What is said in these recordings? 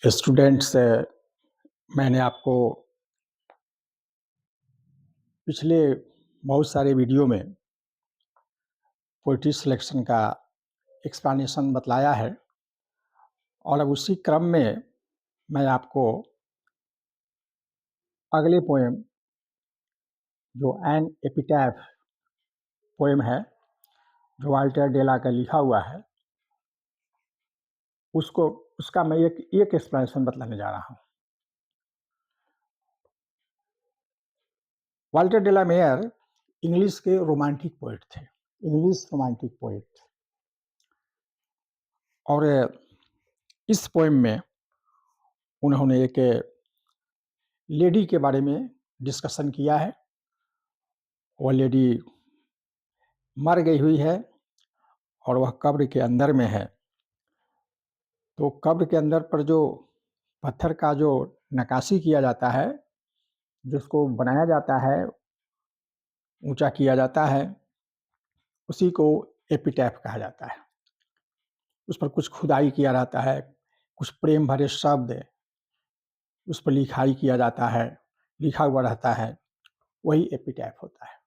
Students, मैंने आपको पिछले बहुत सारे वीडियो में पोएट्री सिलेक्शन का एक्सप्लेनेशन बतलाया है और अब उसी क्रम में मैं आपको अगले पोएम जो एन एपिटैफ पोएम है, जो वाल्टर डेला का लिखा हुआ है, उसका मैं एक एक्सप्लेनेशन बतलाने जा रहा हूँ। वाल्टर डेला मेयर इंग्लिश के रोमांटिक पोएट थे, इंग्लिश रोमांटिक पोएट। और इस पोएम में उन्होंने एक लेडी के बारे में डिस्कशन किया है। वह लेडी मर गई हुई है और वह कब्र के अंदर में है। तो कब्र के अंदर पर जो पत्थर का जो नक्काशी किया जाता है, जिसको बनाया जाता है, ऊंचा किया जाता है, उसी को एपिटैफ कहा जाता है। उस पर कुछ खुदाई किया जाता है, कुछ प्रेम भरे शब्द उस पर लिखाई किया जाता है, लिखा हुआ रहता है, वही एपिटैफ होता है।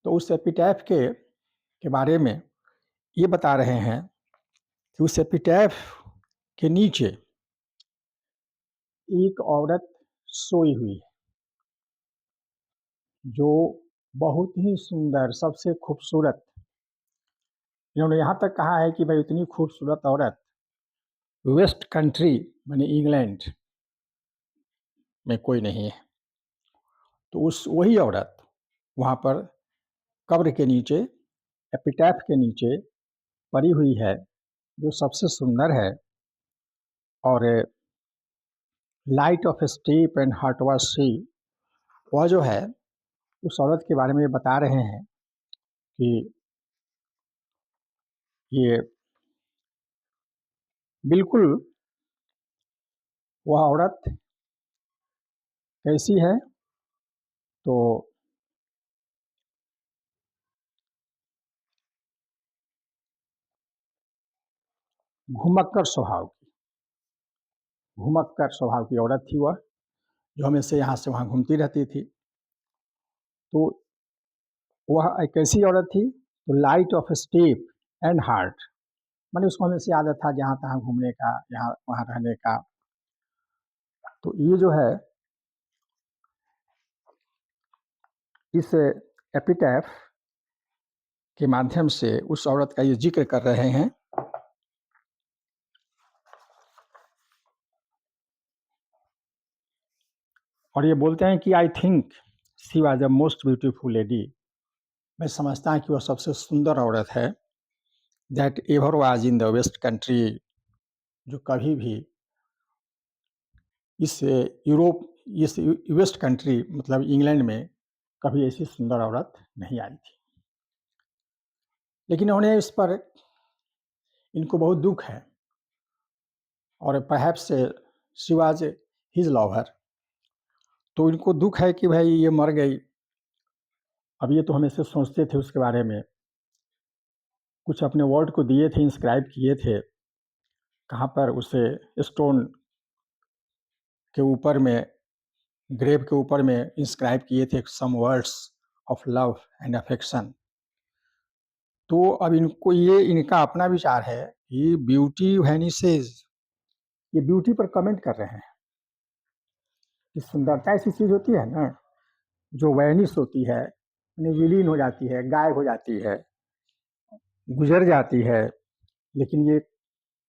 तो उस एपिटैफ के बारे में ये बता रहे हैं कि उस एपिटैफ के नीचे एक औरत सोई हुई है, जो बहुत ही सुंदर, सबसे खूबसूरत। इन्होंने यहाँ तक कहा है कि भाई इतनी खूबसूरत औरत वेस्ट कंट्री माने इंग्लैंड में कोई नहीं है। तो वही औरत वहाँ पर कब्र के नीचे, एपिटैफ के नीचे पड़ी हुई है, जो सबसे सुंदर है। और light of step and heart was she, वह जो है उस औरत के बारे में बता रहे हैं कि ये बिल्कुल वह औरत कैसी है, तो घुमक्कर स्वभाव की औरत थी वह, जो हमेशा यहाँ से वहाँ घूमती रहती थी। तो वह एक ऐसी औरत थी, तो light of step and heart, मैंने उसको हमेशा आदत था जहाँ तहाँ घूमने का, यहाँ वहाँ रहने का। तो ये जो है इस एपिटैफ के माध्यम से उस औरत का ये जिक्र कर रहे हैं। और ये बोलते हैं कि I think she was the most beautiful lady, मैं समझता हूँ कि वह सबसे सुंदर औरत है, that ever was in the west country, जो कभी भी इस वेस्ट कंट्री मतलब इंग्लैंड में कभी ऐसी सुंदर औरत नहीं आई थी। लेकिन उन्हें इस पर इनको बहुत दुख है, और perhaps she was his lover, तो इनको दुख है कि भाई ये मर गई। अब ये तो हमेशा सोचते थे उसके बारे में, कुछ अपने वर्ड को दिए थे, इंस्क्राइब किए थे, कहाँ पर उसे स्टोन के ऊपर में, ग्रेव के ऊपर में इंस्क्राइब किए थे some words of love and affection. तो अब इनको ये इनका अपना विचार है कि ब्यूटी वैनिसेस, ये ब्यूटी पर कमेंट कर रहे हैं कि सुंदरता ऐसी चीज होती है ना, जो वैनिश होती है, विलीन हो जाती है, गायब हो जाती है, गुजर जाती है। लेकिन ये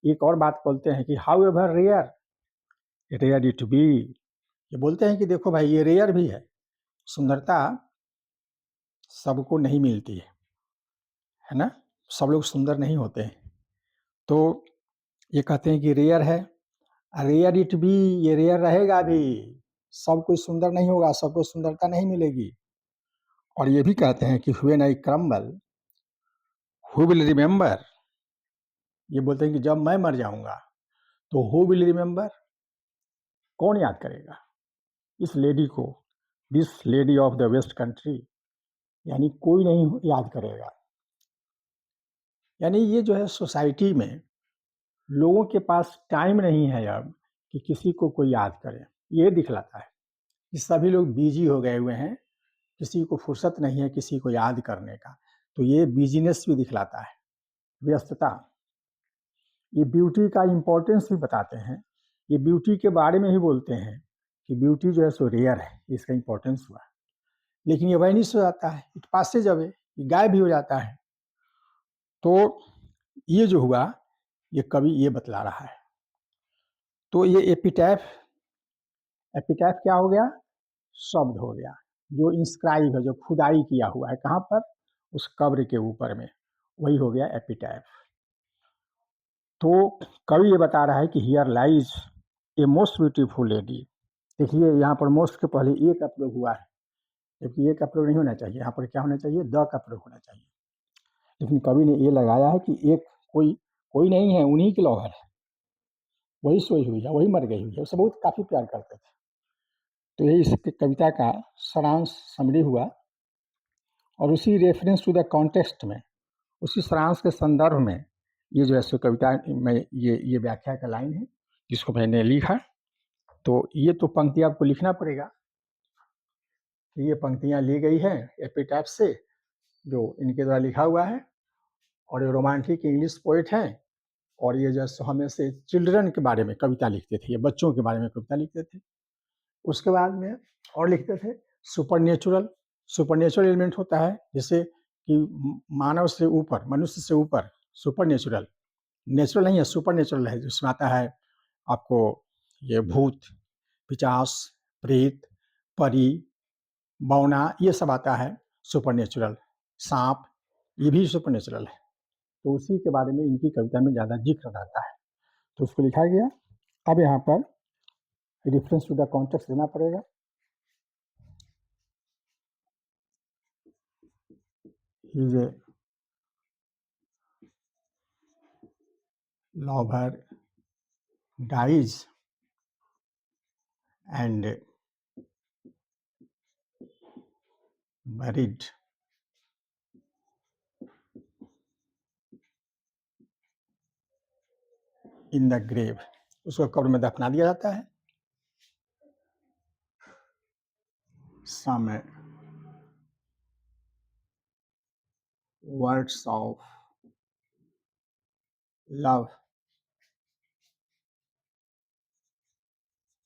एक और बात बोलते हैं कि however rare it be, ये बोलते हैं कि देखो भाई ये रेयर भी है, सुंदरता सबको नहीं मिलती है ना, सब लोग सुंदर नहीं होते हैं। तो ये कहते हैं कि रेयर है, रेयर इट बी, ये रेयर रहेगा भी, सब कोई सुंदर नहीं होगा, सबको सुंदरता नहीं मिलेगी। और ये भी कहते हैं कि when I crumble who will remember, ये बोलते हैं कि जब मैं मर जाऊंगा तो हु विल रिमेंबर, कौन याद करेगा इस लेडी को, this lady of the west country, यानी कोई नहीं याद करेगा। यानी ये जो है सोसाइटी में लोगों के पास टाइम नहीं है अब कि किसी को कोई याद करे, ये दिखलाता है कि सभी लोग बिजी हो गए हुए हैं, किसी को फुर्सत नहीं है किसी को याद करने का। तो ये बिजीनेस भी दिखलाता है, व्यस्तता। ये ब्यूटी का इम्पोर्टेंस भी बताते हैं, ये ब्यूटी के बारे में ही बोलते हैं कि ब्यूटी जो है सो रेयर है, इसका इम्पोर्टेंस हुआ। लेकिन ये वैनिश हो जाता है, इट पासेज अवे, ये गायब भी हो जाता है। तो ये जो हुआ, ये कवि ये बतला रहा है। तो ये एपिटैफ, एपिटैफ क्या हो गया? शब्द हो गया, जो इंस्क्राइब है, जो खुदाई किया हुआ है, कहाँ पर? उस कब्र के ऊपर में, वही हो गया एपिटैफ। तो कवि ये बता रहा है कि here lies a most beautiful lady. देखिए यहाँ पर मोस्ट के पहले ए का प्रयोग हुआ है, जबकि ए का प्रयोग नहीं होना चाहिए, यहाँ पर क्या होना चाहिए? द का प्रयोग होना चाहिए। लेकिन कवि ने ये लगाया है कि एक कोई कोई नहीं है, उन्हीं की लौहर है, वही सोई हुई है, वही मर गई हुई है, उसे बहुत काफ़ी प्यार करते थे। तो ये इस कविता का सारांश समरी हुआ। और उसी रेफरेंस टू द कॉन्टेक्स्ट में, उसी सारांश के संदर्भ में ये जो है सो कविता में ये व्याख्या का लाइन है जिसको मैंने लिखा। तो ये तो पंक्ति आपको लिखना पड़ेगा। ये पंक्तियाँ ली गई हैं एपिटैफ से, जो इनके द्वारा लिखा हुआ है। और ये रोमांटिक इंग्लिश पोइट हैं, और ये जो हमें से चिल्ड्रन के बारे में कविता लिखते थे, ये बच्चों के बारे में कविता लिखते थे। उसके बाद में और लिखते थे super natural. Super natural element होता है जैसे कि मानव से ऊपर, मनुष्य से ऊपर, सुपर नेचुरल। नेचुरल नहीं है, सुपर नेचुरल है, जिसमें आता है आपको ये भूत, पिचास, प्रेत, परी, बौना, ये सब आता है सुपर नेचुरल। सांप, ये भी सुपर नेचुरल है। तो उसी के बारे में इनकी कविता में ज़्यादा जिक्र रहता है, तो उसको लिखा गया। अब यहाँ पर रेफरेंस टू द कॉन्टेक्स्ट देना पड़ेगा। His lover dies and buried in the grave. उसको कब्र में दफना दिया जाता है। Some words of love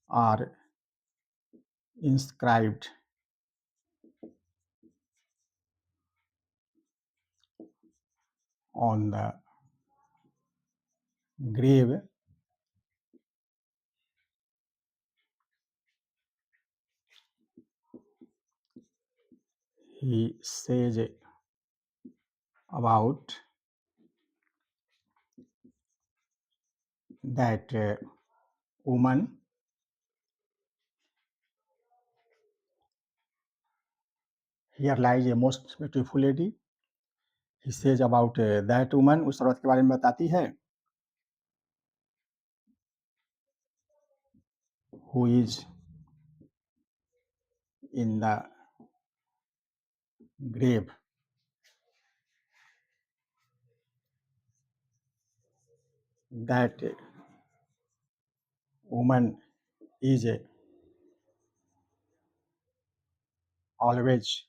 are inscribed on the grave. He says about that woman. Here lies a most beautiful lady. He says about that woman, उस औरत के बारे में बताती है, who is in the grave. That woman is always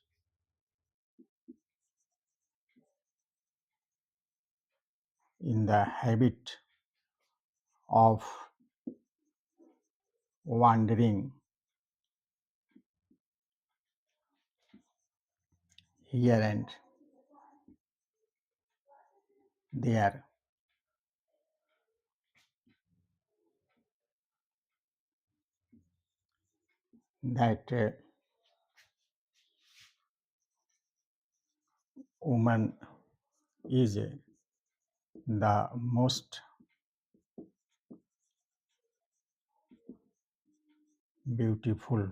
in the habit of wandering here and there. That woman is the most beautiful.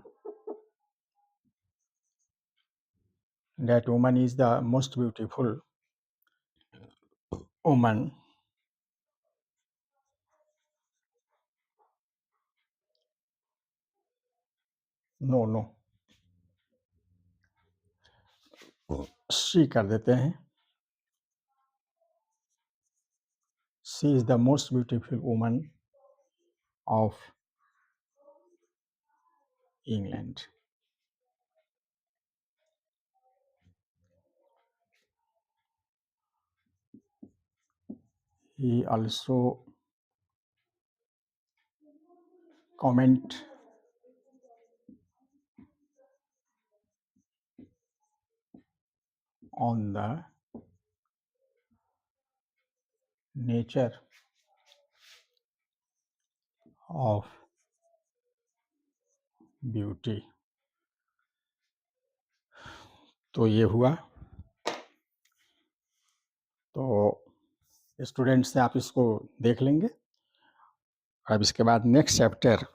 That woman is the most beautiful woman. No, no. सी कर देते हैं। She is the most beautiful woman of England. He also comment on the nature of beauty. तो ये हुआ। तो students से आप इसको देख लेंगे। अब इसके बाद नेक्स्ट चैप्टर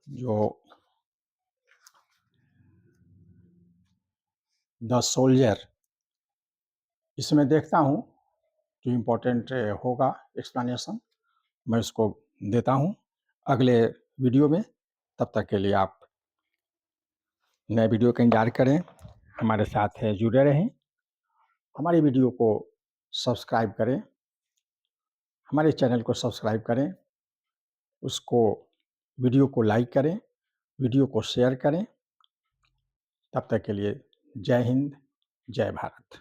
जो द सोल्जर, इसमें देखता हूँ जो इम्पोर्टेंट होगा एक्सप्लेनेशन मैं उसको देता हूँ अगले वीडियो में। तब तक के लिए आप नए वीडियो का इंतजार करें, हमारे साथ जुड़े रहें, हमारी वीडियो को सब्सक्राइब करें, हमारे चैनल को सब्सक्राइब करें, उसको वीडियो को लाइक करें, वीडियो को शेयर करें। तब तक के लिए जय हिंद, जय भारत।